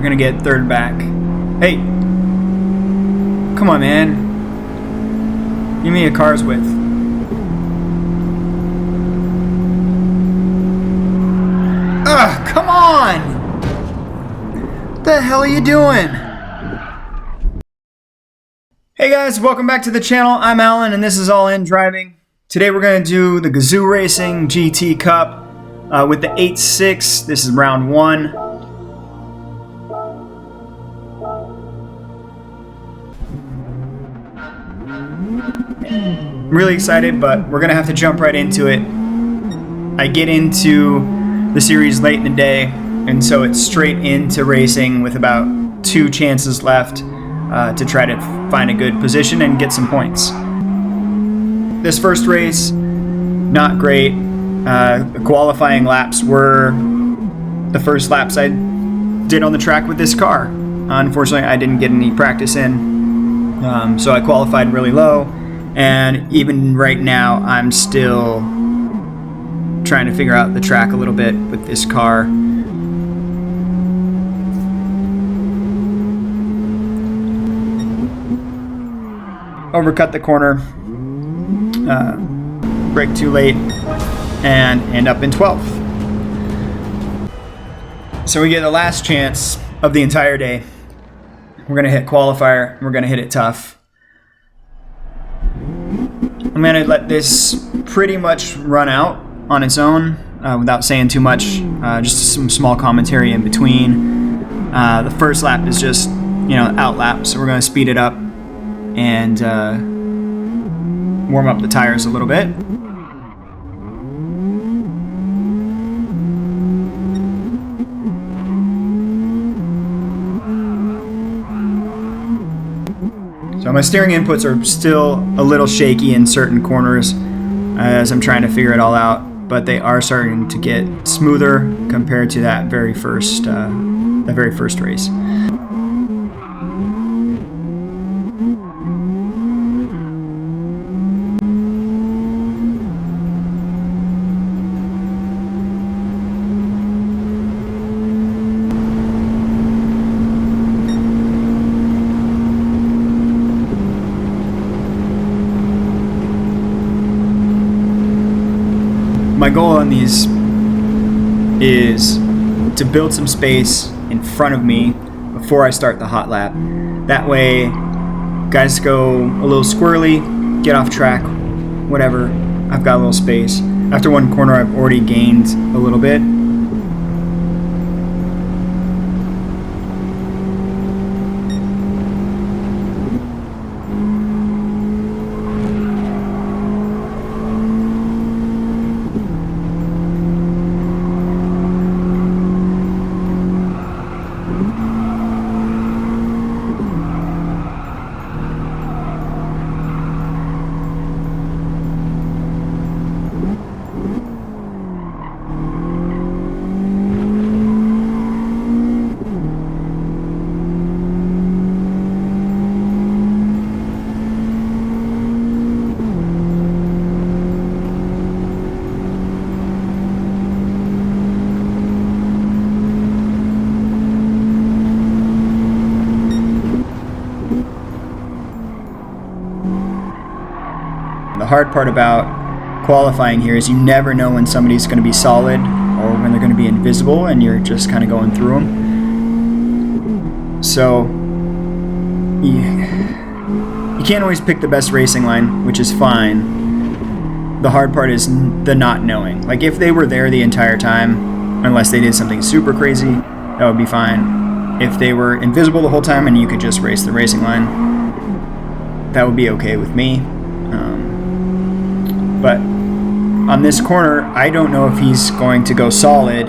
we're gonna get third back. Hey, come on, man. Give me a car's width. Ugh, come on! What the hell are you doing? Hey guys, welcome back to the channel. I'm Alan and this is All In Driving. Today we're going to do the Gazoo Racing GT Cup with the AE86. This is round 1. I'm really excited, but we're going to have to jump right into it. I get into the series late in the day, and so it's straight into racing with about 2 chances left to try to find a good position and get some points. This first race, not great. The qualifying laps were the first laps I did on the track with this car. Unfortunately, I didn't get any practice in, so I qualified really low, and even right now I'm still trying to figure out the track a little bit with this car. Overcut the corner, brake too late, and end up in 12th. So we get the last chance of the entire day. We're going to hit qualifier, and we're going to hit it tough. I'm going to let this pretty much run out on its own without saying too much, just some small commentary in between. The first lap is just, out lap, so we're going to speed it up and warm up the tires a little bit. So my steering inputs are still a little shaky in certain corners as I'm trying to figure it all out, but they are starting to get smoother compared to that very first race. My goal on these is to build some space in front of me before I start the hot lap. That way, guys go a little squirrely, get off track, whatever. I've got a little space. After one corner, I've already gained a little bit. The hard part about qualifying here is you never know when somebody's going to be solid or when they're going to be invisible, and you're just kind of going through them. So you can't always pick the best racing line, which is fine. The hard part is the not knowing. Like, if they were there the entire time, unless they did something super crazy, that would be fine. If they were invisible the whole time and you could just race the racing line, that would be okay with me. But on this corner, I don't know if he's going to go solid,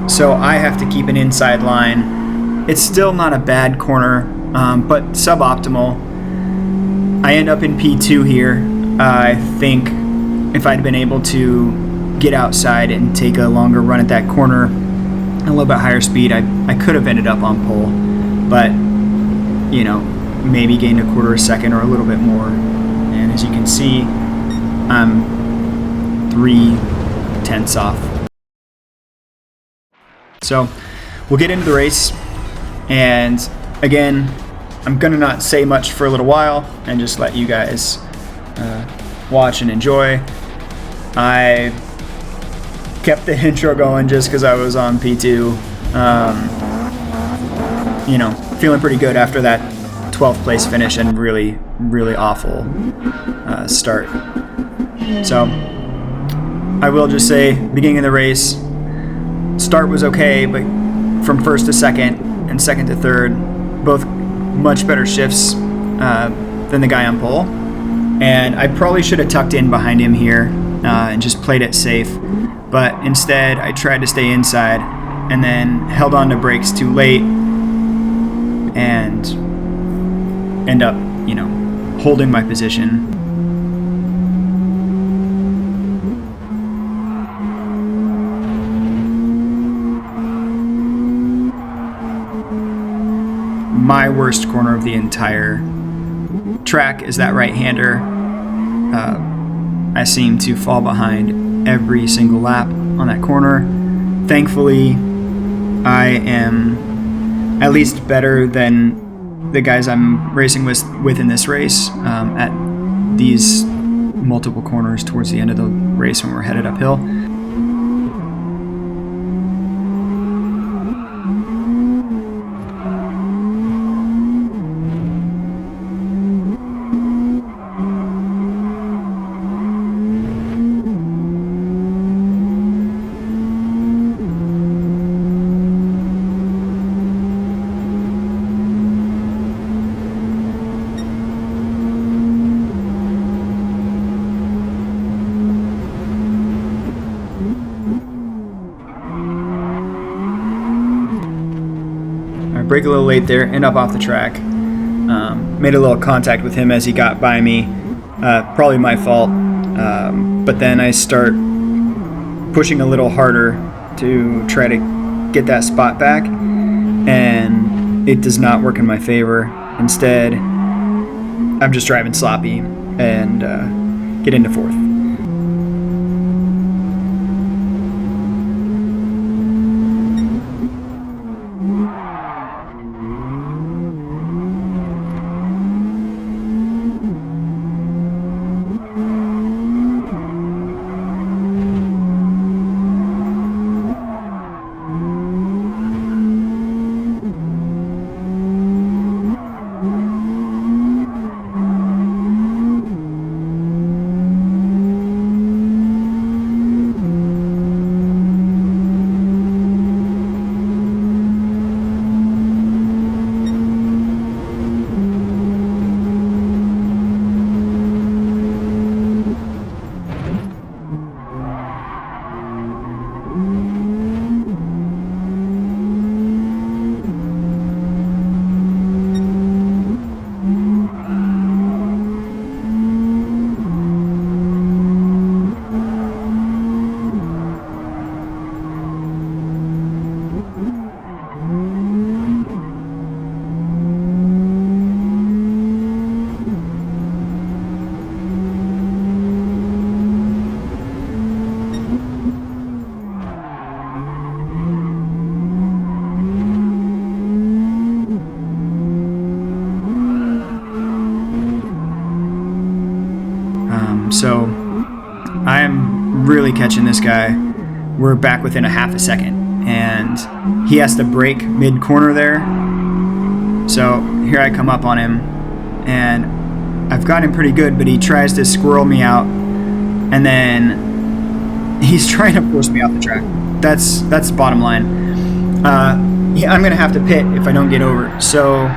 so I have to keep an inside line. It's still not a bad corner, but suboptimal. I end up in P2 here. I think if I'd been able to get outside and take a longer run at that corner, a little bit higher speed, I could have ended up on pole, but maybe gained a quarter of a second or a little bit more. And as you can see, I'm 3/10 off. So we'll get into the race. And again, I'm gonna not say much for a little while and just let you guys watch and enjoy. I kept the intro going just because I was on P2. Feeling pretty good after that 12th place finish and really, really awful start. So I will just say, beginning of the race, start was okay, but from first to second and second to third, both much better shifts than the guy on pole. And I probably should have tucked in behind him here and just played it safe. But instead, I tried to stay inside and then held on to brakes too late and end up, holding my position. My worst corner of the entire track is that right-hander. I seem to fall behind every single lap on that corner. Thankfully, I am at least better than the guys I'm racing with in this race at these multiple corners towards the end of the race when we're headed uphill. Brake a little late there, end up off the track. Made a little contact with him as he got by me. Probably my fault. But then I start pushing a little harder to try to get that spot back, and it does not work in my favor. Instead, I'm just driving sloppy and get into fourth. So I am really catching this guy. We're back within a half a second, and he has to brake mid-corner there. So here I come up on him, and I've got him pretty good, but he tries to squirrel me out, and then he's trying to force me off the track. That's the bottom line. I'm going to have to pit if I don't get over. So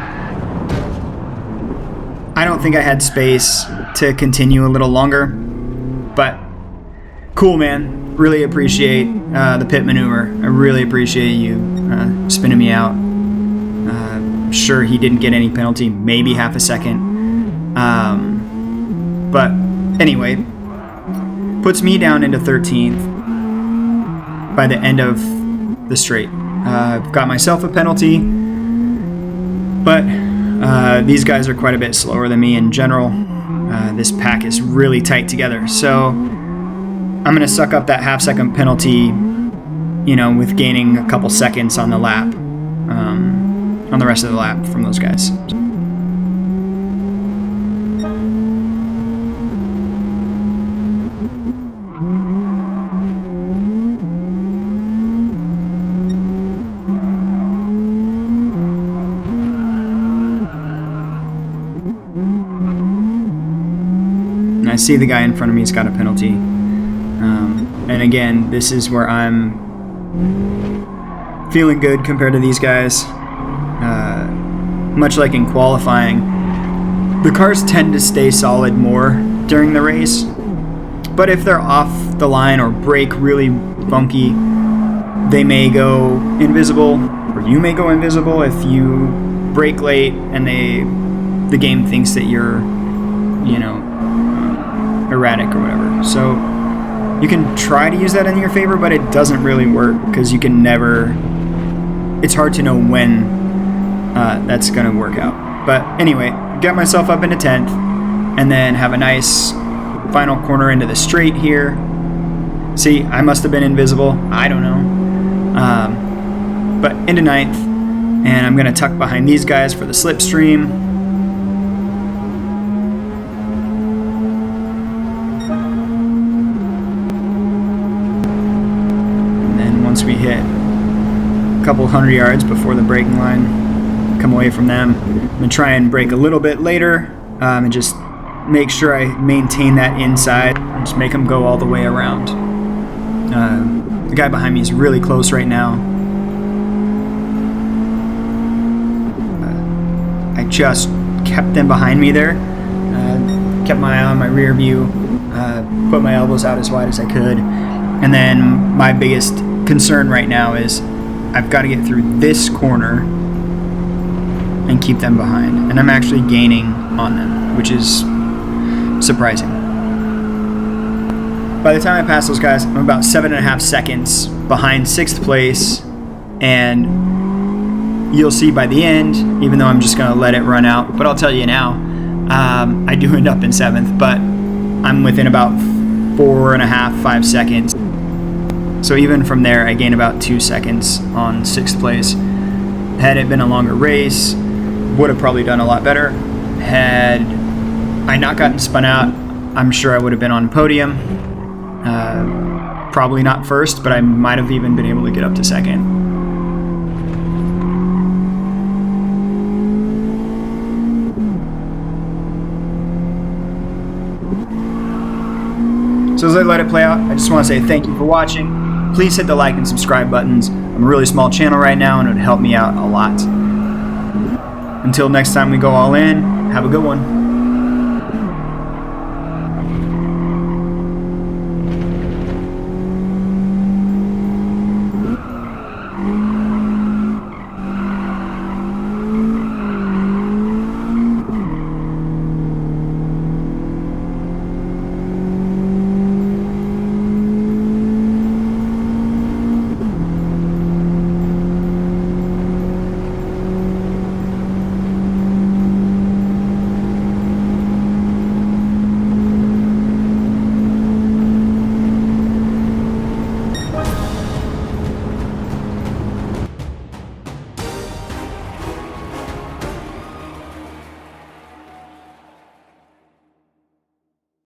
I don't think I had space to continue a little longer, but cool, man. Really appreciate the pit maneuver. I really appreciate you spinning me out. Sure, he didn't get any penalty, maybe half a second. But anyway, puts me down into 13th by the end of the straight. I've got myself a penalty, but these guys are quite a bit slower than me in general. This pack is really tight together, so I'm going to suck up that half-second penalty, with gaining a couple seconds on the lap. on the rest of the lap from those guys. And I see the guy in front of me has got a penalty. And again, this is where I'm feeling good compared to these guys. Much like in qualifying, the cars tend to stay solid more during the race, but if they're off the line or brake really funky, they may go invisible, or you may go invisible if you brake late and the game thinks that you're, erratic or whatever. So you can try to use that in your favor, but it doesn't really work because you can never. It's hard to know when that's going to work out. But anyway, got myself up into 10th, and then have a nice final corner into the straight here. See, I must have been invisible. I don't know. But into 9th, and I'm going to tuck behind these guys for the slipstream. And then once we hit a couple 100 yards before the braking line, come away from them. I'm going to try and brake a little bit later and just make sure I maintain that inside and just make them go all the way around. The guy behind me is really close right now. I just kept them behind me there. Kept my eye on my rear view, put my elbows out as wide as I could. And then my biggest concern right now is I've got to get through this corner and keep them behind. And I'm actually gaining on them, which is surprising. By the time I pass those guys, I'm about 7.5 seconds behind 6th place. And you'll see by the end, even though I'm just going to let it run out, but I'll tell you now, I do end up in 7th, but I'm within about 4.5, 5 seconds. So even from there, I gain about 2 seconds on 6th place. Had it been a longer race, would have probably done a lot better. Had I not gotten spun out, I'm sure I would have been on podium. Probably not first, but I might have even been able to get up to 2nd. So as I let it play out, I just want to say thank you for watching. Please hit the like and subscribe buttons. I'm a really small channel right now, and it would help me out a lot. Until next time we go all in, have a good one.